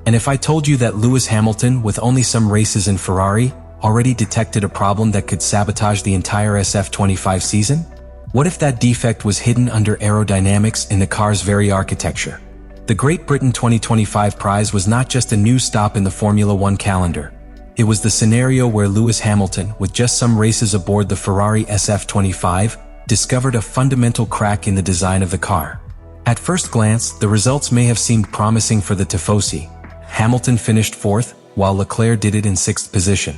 And if I told you that Lewis Hamilton, with only some races in Ferrari, already detected a problem that could sabotage the entire SF-25 season? What if that defect was hidden under aerodynamics in the car's very architecture? The Great Britain 2025 prize was not just a new stop in the Formula One calendar. It was the scenario where Lewis Hamilton, with just some races aboard the Ferrari SF-25, discovered a fundamental crack in the design of the car. At first glance, the results may have seemed promising for the Tifosi. Hamilton finished 4th, while Leclerc did it in 6th position.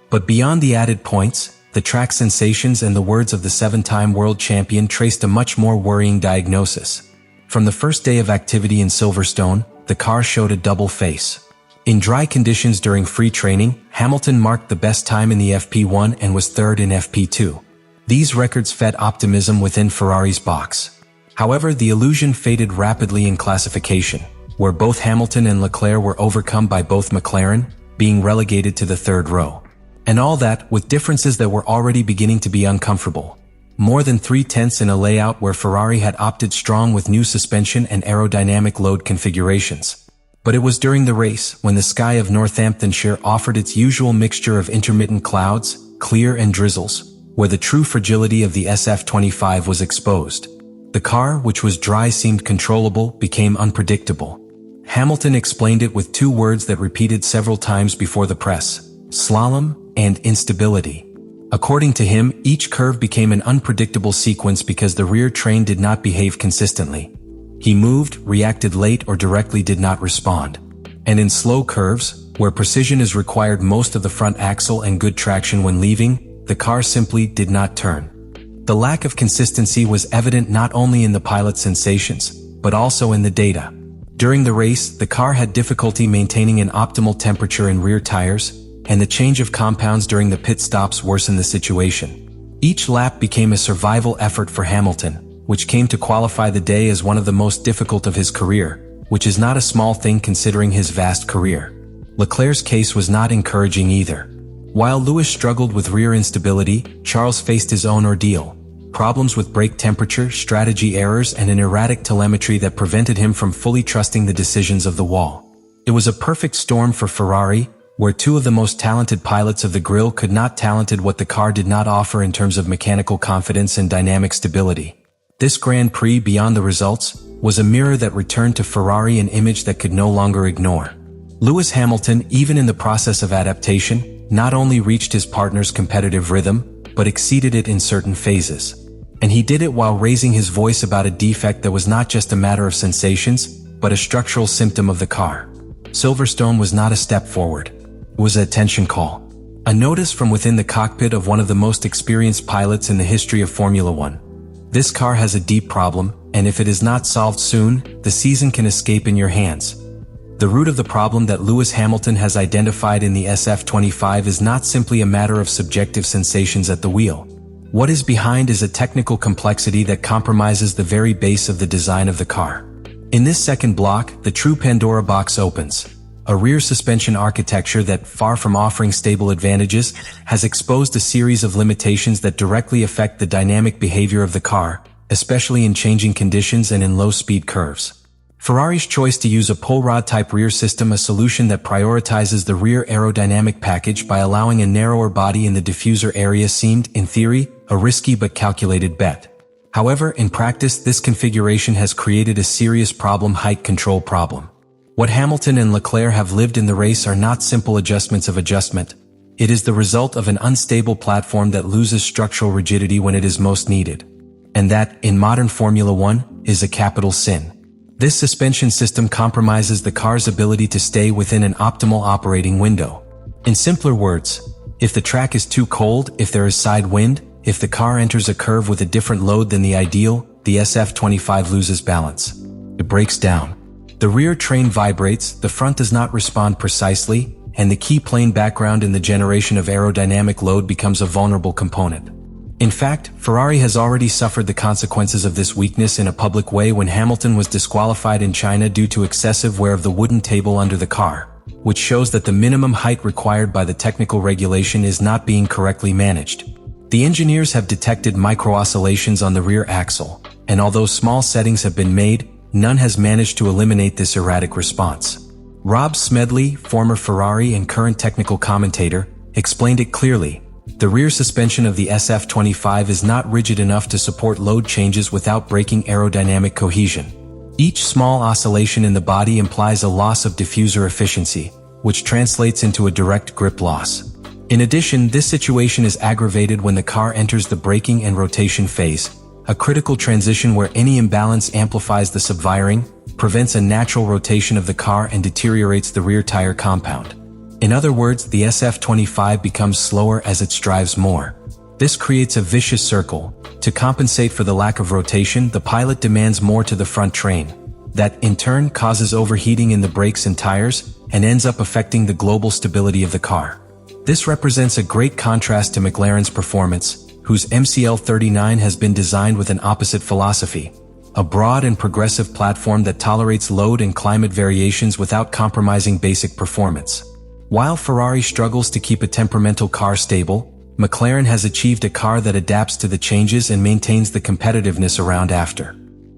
But beyond the added points, the track sensations and the words of the 7-time world champion traced a much more worrying diagnosis. From the first day of activity in Silverstone, the car showed a double face. In dry conditions during free training, Hamilton marked the best time in the FP1 and was 3rd in FP2. These records fed optimism within Ferrari's box. However, the illusion faded rapidly in classification, where both Hamilton and Leclerc were overcome by both McLaren, being relegated to the 3rd row. And all that, with differences that were already beginning to be uncomfortable. More than 3/10 in a layout where Ferrari had opted strong with new suspension and aerodynamic load configurations. But it was during the race, when the sky of Northamptonshire offered its usual mixture of intermittent clouds, clear and drizzles, where the true fragility of the SF-25 was exposed. The car, which was dry seemed controllable, became unpredictable. Hamilton explained it with 2 words that repeated several times before the press: slalom and instability. According to him, each curve became an unpredictable sequence because the rear train did not behave consistently. He moved, reacted late, or directly did not respond. And in slow curves, where precision is required most of the front axle and good traction when leaving, the car simply did not turn. The lack of consistency was evident not only in the pilot's sensations, but also in the data. During the race, the car had difficulty maintaining an optimal temperature in rear tires, and the change of compounds during the pit stops worsened the situation. Each lap became a survival effort for Hamilton, which came to qualify the day as one of the most difficult of his career, which is not a small thing considering his vast career. Leclerc's case was not encouraging either. While Lewis struggled with rear instability, Charles faced his own ordeal. Problems with brake temperature, strategy errors, and an erratic telemetry that prevented him from fully trusting the decisions of the wall. It was a perfect storm for Ferrari, where 2 of the most talented pilots of the grill could not talented what the car did not offer in terms of mechanical confidence and dynamic stability. This Grand Prix, beyond the results, was a mirror that returned to Ferrari an image that could no longer ignore. Lewis Hamilton, even in the process of adaptation, not only reached his partner's competitive rhythm, but exceeded it in certain phases. And he did it while raising his voice about a defect that was not just a matter of sensations, but a structural symptom of the car. Silverstone was not a step forward. It was a attention call. A notice from within the cockpit of one of the most experienced pilots in the history of Formula One. This car has a deep problem, and if it is not solved soon, the season can escape in your hands. The root of the problem that Lewis Hamilton has identified in the SF-25 is not simply a matter of subjective sensations at the wheel. What is behind is a technical complexity that compromises the very base of the design of the car. In this second block, the true Pandora box opens. A rear suspension architecture that, far from offering stable advantages, has exposed a series of limitations that directly affect the dynamic behavior of the car, especially in changing conditions and in low-speed curves. Ferrari's choice to use a pull rod-type rear system, a solution that prioritizes the rear aerodynamic package by allowing a narrower body in the diffuser area, seemed, in theory, a risky but calculated bet. However, in practice, this configuration has created a serious height control problem. What Hamilton and Leclerc have lived in the race are not simple adjustments of adjustment. It is the result of an unstable platform that loses structural rigidity when it is most needed. And that, in modern Formula One, is a capital sin. This suspension system compromises the car's ability to stay within an optimal operating window. In simpler words, if the track is too cold, if there is side wind, if the car enters a curve with a different load than the ideal, the SF-25 loses balance. It breaks down. The rear train vibrates, the front does not respond precisely, and the key plane background in the generation of aerodynamic load becomes a vulnerable component. In fact, Ferrari has already suffered the consequences of this weakness in a public way when Hamilton was disqualified in China due to excessive wear of the wooden table under the car, which shows that the minimum height required by the technical regulation is not being correctly managed. The engineers have detected micro-oscillations on the rear axle, and although small settings have been made, none has managed to eliminate this erratic response. Rob Smedley, former Ferrari and current technical commentator, explained it clearly. The rear suspension of the SF-25 is not rigid enough to support load changes without breaking aerodynamic cohesion. Each small oscillation in the body implies a loss of diffuser efficiency, which translates into a direct grip loss. In addition, this situation is aggravated when the car enters the braking and rotation phase, a critical transition where any imbalance amplifies the subwiring, prevents a natural rotation of the car and deteriorates the rear tire compound. In other words, the SF-25 becomes slower as it drives more. This creates a vicious circle. To compensate for the lack of rotation, the pilot demands more to the front train. That, in turn, causes overheating in the brakes and tires, and ends up affecting the global stability of the car. This represents a great contrast to McLaren's performance, whose MCL-39 has been designed with an opposite philosophy. A broad and progressive platform that tolerates load and climate variations without compromising basic performance. While Ferrari struggles to keep a temperamental car stable, McLaren has achieved a car that adapts to the changes and maintains the competitiveness around after.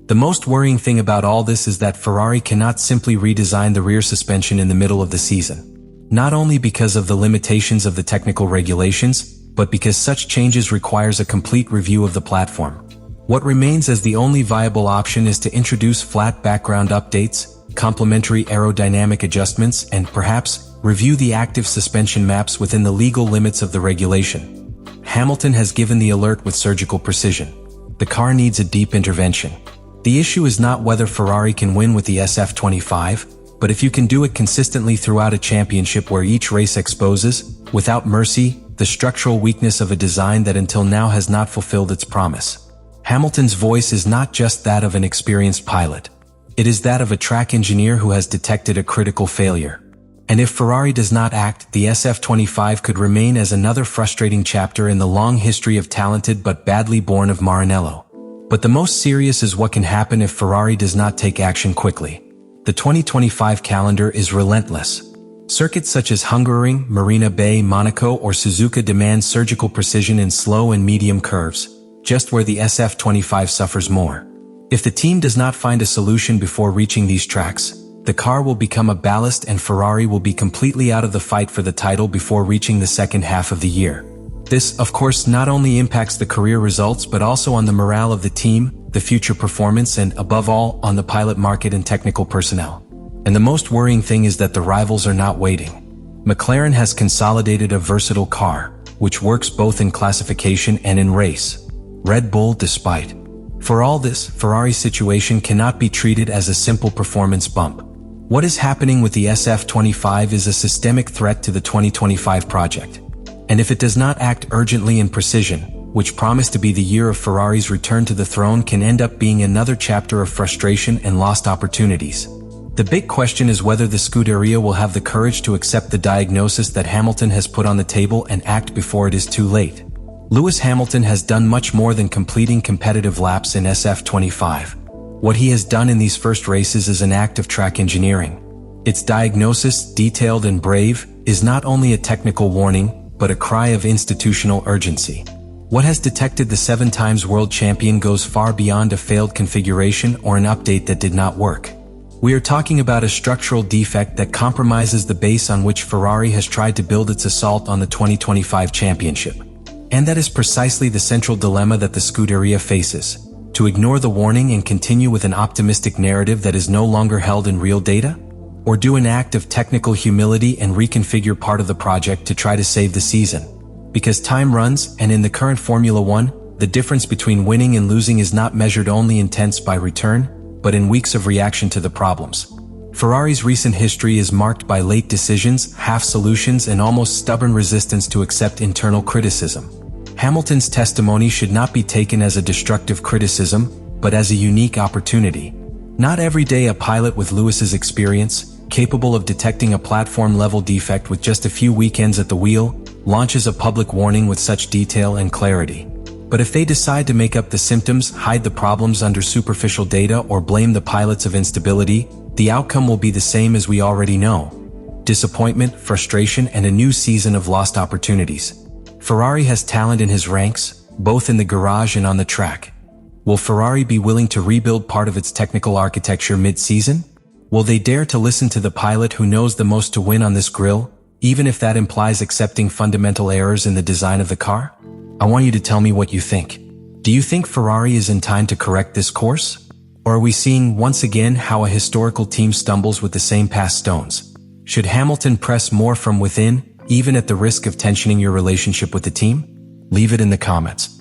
The most worrying thing about all this is that Ferrari cannot simply redesign the rear suspension in the middle of the season. Not only because of the limitations of the technical regulations, but because such changes requires a complete review of the platform. What remains as the only viable option is to introduce flat background updates, complementary aerodynamic adjustments, and perhaps review the active suspension maps within the legal limits of the regulation. Hamilton has given the alert with surgical precision. The car needs a deep intervention. The issue is not whether Ferrari can win with the SF-25, but if you can do it consistently throughout a championship where each race exposes, without mercy, the structural weakness of a design that until now has not fulfilled its promise. Hamilton's voice is not just that of an experienced pilot. It is that of a track engineer who has detected a critical failure. And if Ferrari does not act, the SF-25 could remain as another frustrating chapter in the long history of talented but badly born of Maranello. But the most serious is what can happen if Ferrari does not take action quickly. The 2025 calendar is relentless. Circuits such as Hungaroring, Marina Bay, Monaco, or Suzuka demand surgical precision in slow and medium curves, just where the SF-25 suffers more. If the team does not find a solution before reaching these tracks, the car will become a ballast and Ferrari will be completely out of the fight for the title before reaching the second half of the year. This, of course, not only impacts the career results but also on the morale of the team, the future performance, and, above all, on the pilot market and technical personnel. And the most worrying thing is that the rivals are not waiting. McLaren has consolidated a versatile car, which works both in classification and in race. Red Bull, despite. For all this, Ferrari's situation cannot be treated as a simple performance bump. What is happening with the SF-25 is a systemic threat to the 2025 project. And if it does not act urgently and precision, which promised to be the year of Ferrari's return to the throne, can end up being another chapter of frustration and lost opportunities. The big question is whether the Scuderia will have the courage to accept the diagnosis that Hamilton has put on the table and act before it is too late. Lewis Hamilton has done much more than completing competitive laps in SF-25. What he has done in these first races is an act of track engineering. Its diagnosis, detailed and brave, is not only a technical warning, but a cry of institutional urgency. What has detected the 7-time world champion goes far beyond a failed configuration or an update that did not work. We are talking about a structural defect that compromises the base on which Ferrari has tried to build its assault on the 2025 championship. And that is precisely the central dilemma that the Scuderia faces. To ignore the warning and continue with an optimistic narrative that is no longer held in real data? Or do an act of technical humility and reconfigure part of the project to try to save the season? Because time runs, and in the current Formula One, the difference between winning and losing is not measured only in tenths by return, but in weeks of reaction to the problems. Ferrari's recent history is marked by late decisions, half solutions, and almost stubborn resistance to accept internal criticism. Hamilton's testimony should not be taken as a destructive criticism, but as a unique opportunity. Not every day a pilot with Lewis's experience, capable of detecting a platform-level defect with just a few weekends at the wheel, launches a public warning with such detail and clarity. But if they decide to make up the symptoms, hide the problems under superficial data, or blame the pilots of instability, the outcome will be the same as we already know. Disappointment, frustration, and a new season of lost opportunities. Ferrari has talent in his ranks, both in the garage and on the track. Will Ferrari be willing to rebuild part of its technical architecture mid-season? Will they dare to listen to the pilot who knows the most to win on this grill, even if that implies accepting fundamental errors in the design of the car? I want you to tell me what you think. Do you think Ferrari is in time to correct this course? Or are we seeing once again how a historical team stumbles with the same past stones? Should Hamilton press more from within, even at the risk of tensioning your relationship with the team? Leave it in the comments.